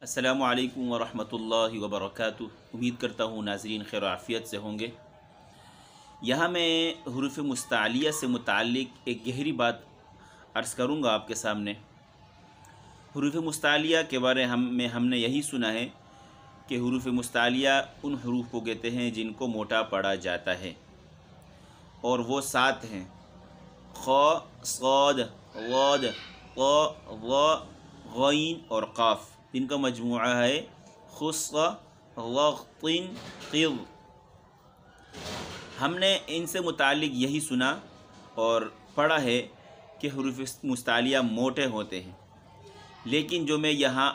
السلام علیکم ورحمۃ اللہ وبرکاتہ۔ امید کرتا ہوں ناظرین خیر و عافیت سے ہوں گے۔ یہاں میں حروف مستعلیہ سے متعلق ایک گہری بات عرض کروں گا آپ کے سامنے۔ حروف مستعلیہ کے بارے میں ہم نے یہی سنا ہے کہ حروف مستعلیہ ان حروف کو کہتے ہیں جن کو موٹا پڑھا جاتا ہے، اور وہ 7 ہیں: خ، صاد، ضاد، طا، ظا، غین اور قاف، جن کا مجموعہ ہے خص، ضغط، قض۔ ہم نے ان سے متعلق یہی سنا اور پڑھا ہے کہ حروف مستعلیہ موٹے ہوتے ہیں، لیکن جو میں یہاں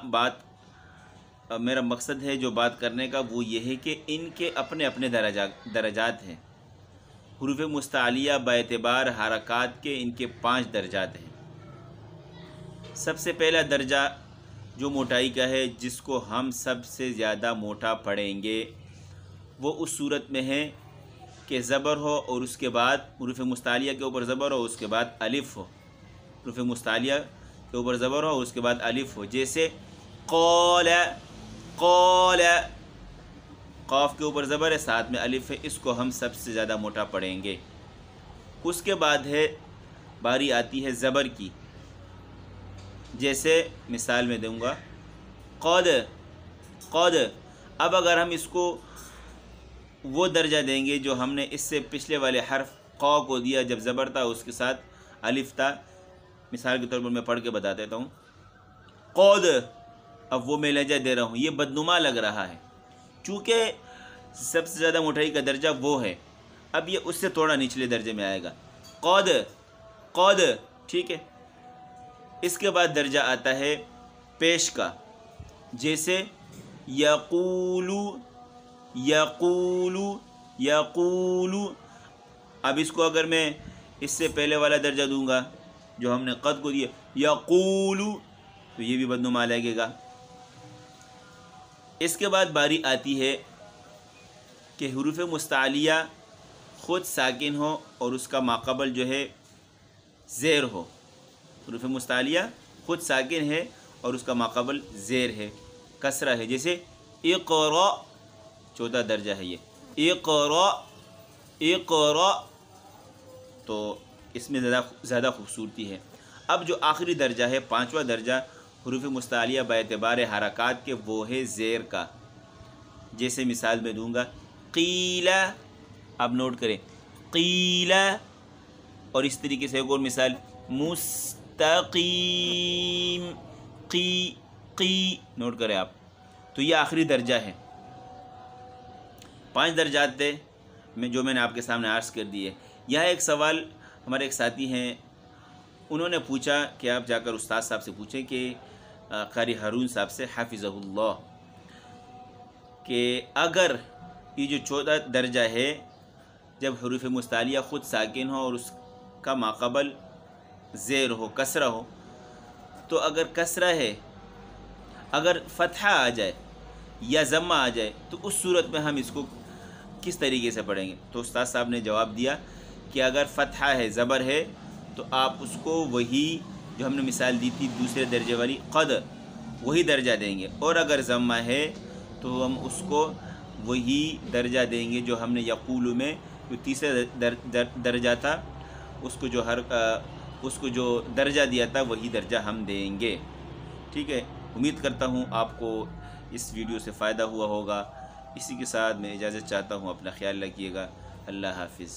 میرا مقصد ہے جو بات کرنے کا وہ یہ ہے کہ ان کے اپنے اپنے درجات ہیں۔ حروف مستعلیہ باعتبار حرکات کے ان کے 5 درجات ہیں۔ سب سے پہلا درجہ جو موٹائی کا ہے، جس کو ہم سب سے زیادہ موٹا پڑھیں گے، وہ اس صورت میں ہے کہ زبر ہو اور اس کے بعد حروف مستعلیہ کے اوپر زبر ہو، اس کے بعد الف ہو۔ حروف مستعلیہ کے اوپر زبر ہو، اس کے بعد الف ہو، جیسے قال، قال، قاف کے اوپر زبر ہے، ساتھ میں الف ہے، اس کو ہم سب سے زیادہ موٹا پڑھیں گے۔ اس کے بعد باری آتی ہے زبر کی، جیسے مثال میں دوں گا قد، قد۔ اب اگر ہم اس کو وہ درجہ دیں گے جو ہم نے اس سے پچھلے والے حرف قا کو دیا جب زبر تھا، اس کے ساتھ الف تھا، مثال کے طور پر میں پڑھ کے بتا دیتا ہوں قد۔ اب وہ میں لہجہ دے رہا ہوں، یہ بدنما لگ رہا ہے، چونکہ سب سے زیادہ موٹائی کا درجہ وہ ہے۔ اب یہ اس سے تھوڑا نچلے درجے میں آئے گا، قد، قد، ٹھیک ہے۔ اس کے بعد درجہ آتا ہے پیش کا، جیسے یقولو، یقولو، یقولو۔ اب اس کو اگر میں اس سے پہلے والا درجہ دوں گا جو ہم نے قد کو دیا، یقولو، تو یہ بھی بدنما لگے گا۔ اس کے بعد باری آتی ہے کہ حروف مستعلیہ خود ساکن ہو اور اس کا ماقبل جو ہے زیر ہو۔ حروف مستعلیہ خود ساکن ہے اور اس کا ماقبل زیر ہے، کسرہ ہے، جیسے اقرا، چوتھا درجہ ہے یہ، اقرا، اقرا، تو اس میں زیادہ خوبصورتی ہے۔ اب جو آخری درجہ ہے، 5واں درجہ حروف مستعلیہ باعتبار حرکات کے، وہ ہے زیر کا، جیسے مثال میں دوں گا قیلہ۔ اب نوٹ کریں قیلہ، اور اس طریقے سے ایک اور مثال مستقیم، قی، قی، نوٹ کریں آپ۔ تو یہ آخری درجہ ہے۔ 5 درجات تھے جو میں نے آپ کے سامنے عرض کر دیے۔ یہاں ایک سوال ہمارے ایک ساتھی ہیں، انہوں نے پوچھا کہ آپ جا کر استاد صاحب سے پوچھیں کہ قاری ہارون صاحب سے حافظہ اللہ، کہ اگر یہ جو 14 درجہ ہے، جب حروف مستعلیہ خود ساکن ہو اور اس کا ماقبل زیر ہو، کسرہ ہو، تو اگر کسرہ ہے، اگر فتحہ آ جائے یا ضمہ آ جائے، تو اس صورت میں ہم اس کو کس طریقے سے پڑھیں گے؟ تو استاد صاحب نے جواب دیا کہ اگر فتحہ ہے، زبر ہے، تو آپ اس کو وہی جو ہم نے مثال دی تھی دوسرے درجے والی قد، وہی درجہ دیں گے، اور اگر ضمہ ہے تو ہم اس کو وہی درجہ دیں گے جو ہم نے یقول میں جو تیسرا درجہ تھا، اس کو جو درجہ دیا تھا وہی درجہ ہم دیں گے، ٹھیک ہے۔ امید کرتا ہوں آپ کو اس ویڈیو سے فائدہ ہوا ہوگا۔ اسی کے ساتھ میں اجازت چاہتا ہوں، اپنا خیال رکھیے گا، اللہ حافظ۔